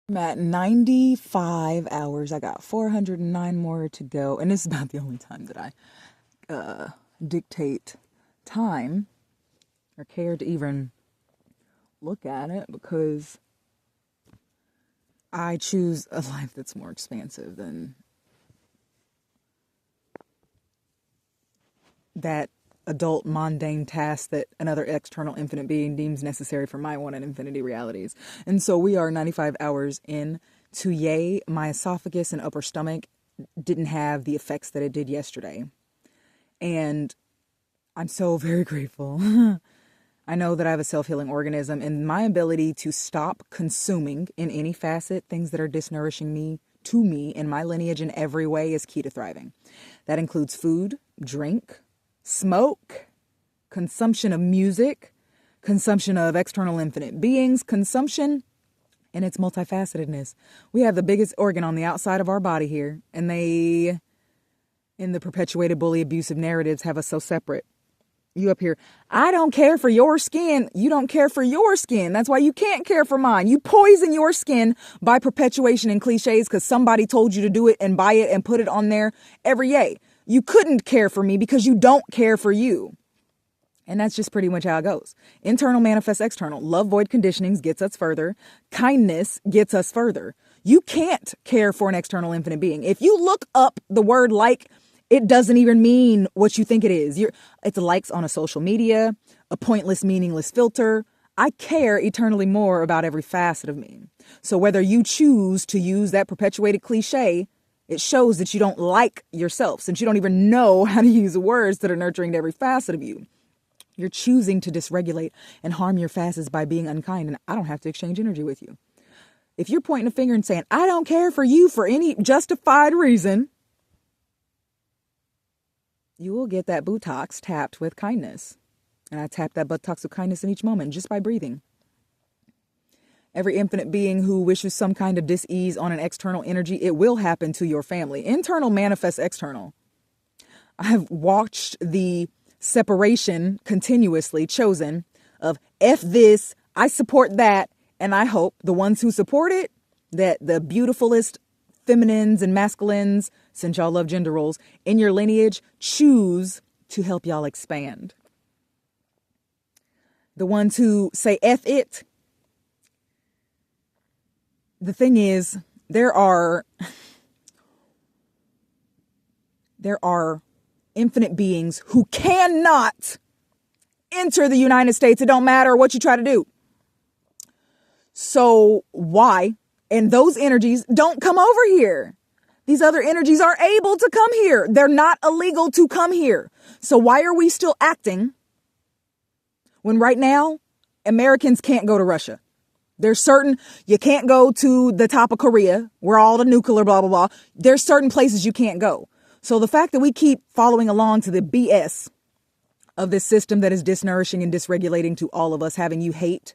I'm at 95 hours. I got 409 more to go. And this is about the only time that I dictate time or care to even look at it, because I choose a life that's more expansive than that adult mundane task that another external infinite being deems necessary for my one and infinity realities. And so we are 95 hours in to yay, my esophagus and upper stomach didn't have the effects that it did yesterday. And I'm so very grateful. I know that I have a self-healing organism, and my ability to stop consuming in any facet things that are disnourishing me to me in my lineage in every way is key to thriving. That includes food, drink, smoke, consumption of music, consumption of external infinite beings, consumption and its multifacetedness. We have the biggest organ on the outside of our body here, and they, in the perpetuated bully abusive narratives, have us so separate. You up here, I don't care for your skin. You don't care for your skin. That's why you can't care for mine. You poison your skin by perpetuation and cliches because somebody told you to do it and buy it and put it on there every day. You couldn't care for me because you don't care for you. And that's just pretty much how it goes. Internal manifests external. Love void conditionings gets us further. Kindness gets us further. You can't care for an external infinite being. If you look up the word like, it doesn't even mean what you think it is. It's likes on a social media, a pointless, meaningless filter. I care eternally more about every facet of me. So whether you choose to use that perpetuated cliche, it shows that you don't like yourself, since you don't even know how to use words that are nurturing to every facet of you. You're choosing to dysregulate and harm your facets by being unkind, and I don't have to exchange energy with you. If you're pointing a finger and saying, I don't care for you for any justified reason, you will get that buttocks tapped with kindness. And I tap that buttocks with kindness in each moment just by breathing. Every infinite being who wishes some kind of dis-ease on an external energy, it will happen to your family. Internal manifests external. I've watched the separation continuously chosen of F this, I support that, and I hope the ones who support it, that the beautifulest feminines and masculines, since y'all love gender roles, in your lineage choose to help y'all expand. The ones who say F it, the thing is, there are infinite beings who cannot enter the United States. It don't matter what you try to do. So why? And those energies don't come over here. These other energies are able to come here. They're not illegal to come here. So why are we still acting when right now Americans can't go to Russia? There's certain, you can't go to the top of Korea where all the nuclear blah, blah, blah. There's certain places you can't go. So the fact that we keep following along to the BS of this system that is disnourishing and dysregulating to all of us, having you hate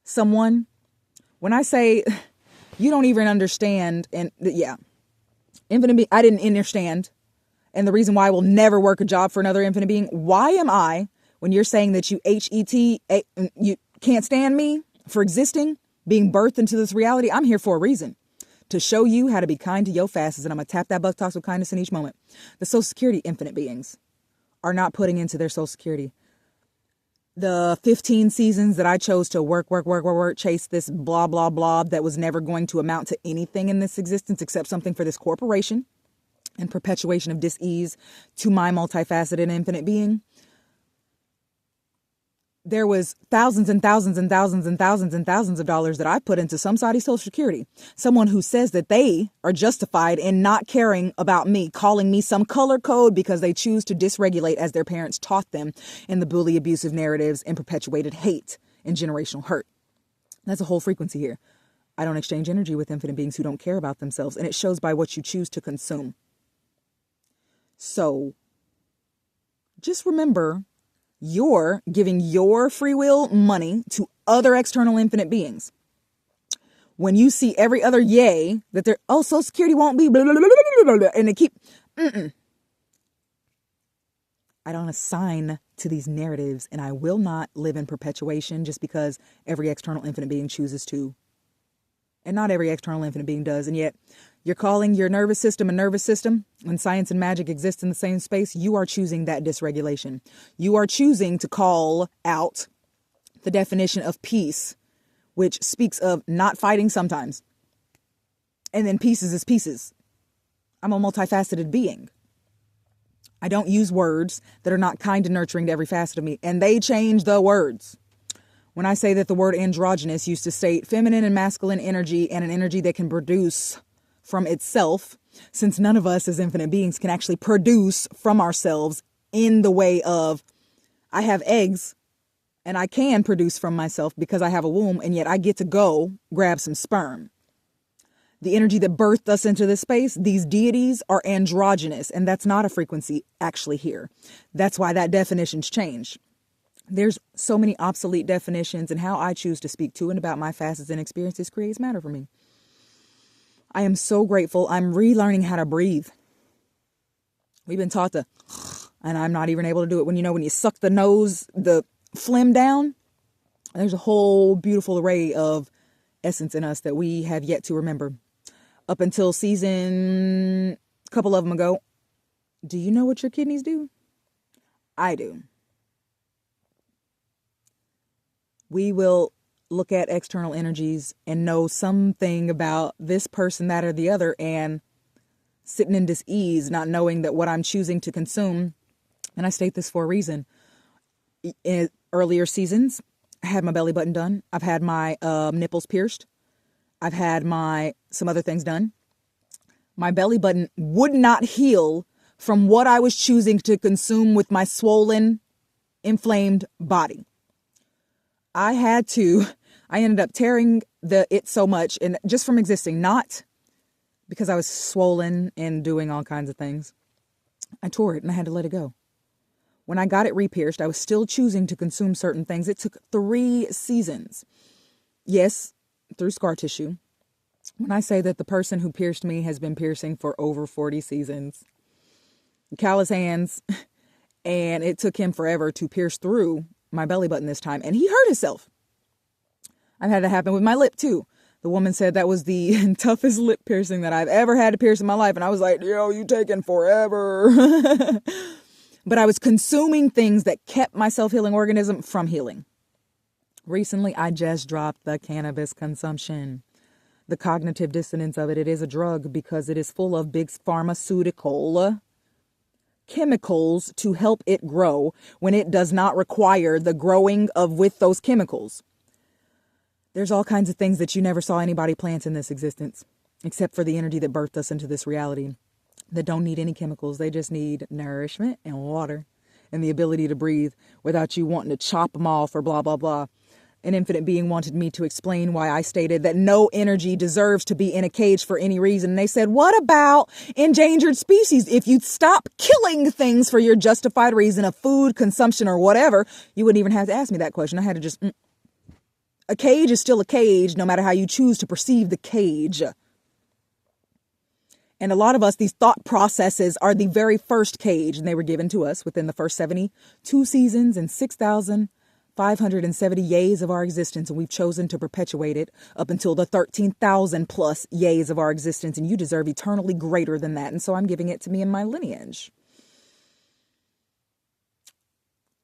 someone. When I say you don't even understand, and yeah, infinite being, I didn't understand. And the reason why I will never work a job for another infinite being, why am I, when you're saying that you you can't stand me for existing, being birthed into this reality, I'm here for a reason. To show you how to be kind to your facets, and I'm going to tap that buttocks with kindness in each moment. The Social Security infinite beings are not putting into their Social Security. The 15 seasons that I chose to work, chase this blah, blah, blah that was never going to amount to anything in this existence except something for this corporation and perpetuation of dis-ease to my multifaceted infinite being. There was thousands and thousands and thousands and thousands and thousands of dollars that I put into somebody's Social Security. Someone who says that they are justified in not caring about me, calling me some color code because they choose to dysregulate as their parents taught them in the bully abusive narratives and perpetuated hate and generational hurt. That's a whole frequency here. I don't exchange energy with infinite beings who don't care about themselves, and it shows by what you choose to consume. So just remember, you're giving your free will money to other external infinite beings. When you see every other yay that they're, oh, Social Security won't be blah, blah, blah, blah, blah, blah, and they keep, I don't assign to these narratives, and I will not live in perpetuation just because every external infinite being chooses to. And not every external infinite being does. And yet you're calling your nervous system a nervous system. When science and magic exist in the same space, you are choosing that dysregulation. You are choosing to call out the definition of peace, which speaks of not fighting sometimes. And then pieces is pieces. I'm a multifaceted being. I don't use words that are not kind and nurturing to every facet of me. And they change the words. When I say that the word androgynous used to state feminine and masculine energy and an energy that can produce from itself, since none of us as infinite beings can actually produce from ourselves in the way of, I have eggs and I can produce from myself because I have a womb, and yet I get to go grab some sperm. The energy that birthed us into this space, these deities are androgynous, and that's not a frequency actually here. That's why that definition's changed. There's so many obsolete definitions, and how I choose to speak to and about my facets and experiences creates matter for me. I am so grateful. I'm relearning how to breathe. We've been taught to, and I'm not even able to do it. When you suck the nose, the phlegm down, there's a whole beautiful array of essence in us that we have yet to remember. Up until season, a couple of them ago, do you know what your kidneys do? I do. We will look at external energies and know something about this person, that, or the other, and sitting in dis-ease, not knowing that what I'm choosing to consume, and I state this for a reason. In earlier seasons, I had my belly button done. I've had my nipples pierced. I've had some other things done. My belly button would not heal from what I was choosing to consume with my swollen, inflamed body. I ended up tearing it so much, and just from existing, not because I was swollen and doing all kinds of things. I tore it and I had to let it go. When I got it re-pierced, I was still choosing to consume certain things. It took 3 seasons. Yes, through scar tissue. When I say that the person who pierced me has been piercing for over 40 seasons, callous hands, and it took him forever to pierce through my belly button this time, and he hurt himself. I've had that happen with my lip too. The woman said that was the toughest lip piercing that I've ever had to pierce in my life, and I was like, yo, you taking forever. But I was consuming things that kept my self-healing organism from healing. Recently, I just dropped the cannabis consumption. The cognitive dissonance of it. It is a drug because it is full of big pharmaceutical chemicals to help it grow when it does not require the growing of with those chemicals. There's all kinds of things that you never saw anybody plant in this existence, except for the energy that birthed us into this reality, that don't need any chemicals. They just need nourishment and water and the ability to breathe without you wanting to chop them off or blah, blah, blah. An infinite being wanted me to explain why I stated that no energy deserves to be in a cage for any reason. And they said, what about endangered species? If you stop killing things for your justified reason of food, consumption, or whatever, you wouldn't even have to ask me that question. I had to just, A cage is still a cage, no matter how you choose to perceive the cage. And a lot of us, these thought processes are the very first cage, and they were given to us within the first 72 seasons and 6,570 yays of our existence, and we've chosen to perpetuate it up until the 13,000 plus yays of our existence, and you deserve eternally greater than that, and so I'm giving it to me in my lineage.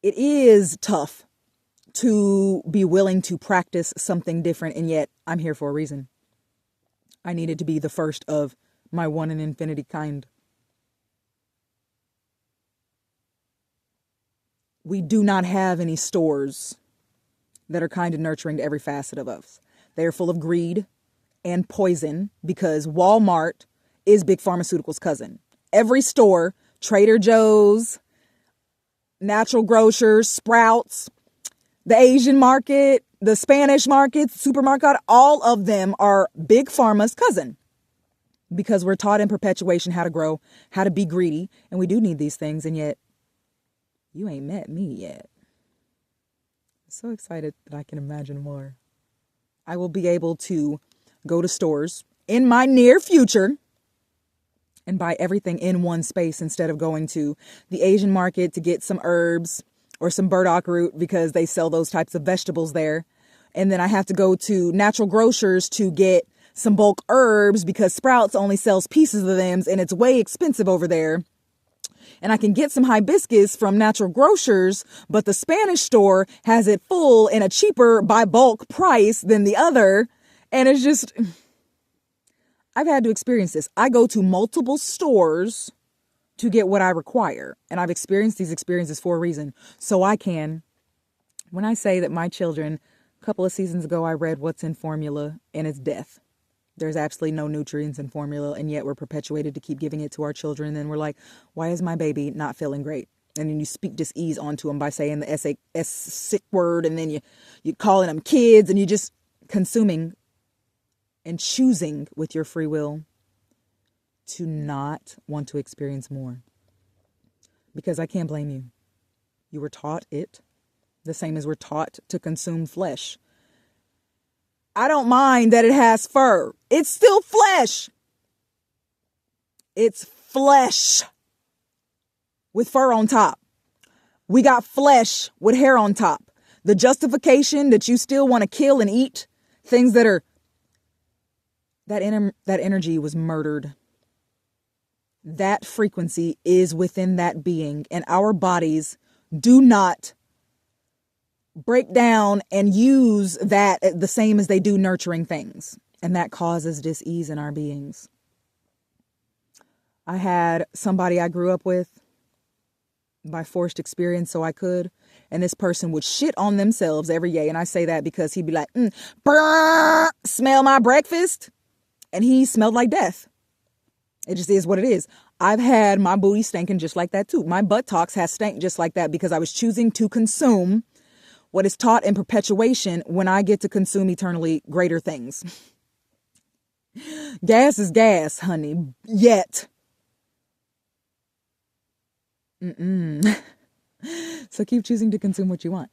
It is tough to be willing to practice something different, and yet I'm here for a reason. I needed to be the first of my one in infinity kind. We do not have any stores that are kind and nurturing to every facet of us. They are full of greed and poison because Walmart is Big Pharmaceutical's cousin. Every store, Trader Joe's, Natural Grocers, Sprouts, the Asian market, the Spanish market, supermarket, all of them are Big Pharma's cousin. Because we're taught in perpetuation how to grow, how to be greedy, and we do need these things, and yet you ain't met me yet. I'm so excited that I can imagine more. I will be able to go to stores in my near future and buy everything in one space instead of going to the Asian market to get some herbs or some burdock root because they sell those types of vegetables there. And then I have to go to Natural Grocers to get some bulk herbs because Sprouts only sells pieces of them and it's way expensive over there. And I can get some hibiscus from natural grocers, but the Spanish store has it full in a cheaper by bulk price than the other. And it's just, I've had to experience this. I go to multiple stores to get what I require. And I've experienced these experiences for a reason. So I can, when I say that my children, a couple of seasons ago, I read what's in formula and it's death. There's absolutely no nutrients in formula, and yet we're perpetuated to keep giving it to our children. And then we're like, why is my baby not feeling great? And then you speak dis-ease onto them by saying the S sick word, and then you calling them kids, and you just consuming and choosing with your free will to not want to experience more. Because I can't blame you. You were taught it, the same as we're taught to consume flesh. I don't mind that it has fur. It's still flesh. It's flesh with fur on top. We got flesh with hair on top. The justification that you still want to kill and eat things that are, that energy was murdered. That frequency is within that being, and our bodies do not break down and use that the same as they do nurturing things. And that causes dis-ease in our beings. I had somebody I grew up with by forced experience, so I could. And this person would shit on themselves every day. And I say that because he'd be like, smell my breakfast. And he smelled like death. It just is what it is. I've had my booty stinking just like that too. My buttocks has stank just like that because I was choosing to consume what is taught in perpetuation when I get to consume eternally greater things. Gas is gas, honey. Yet. So keep choosing to consume what you want.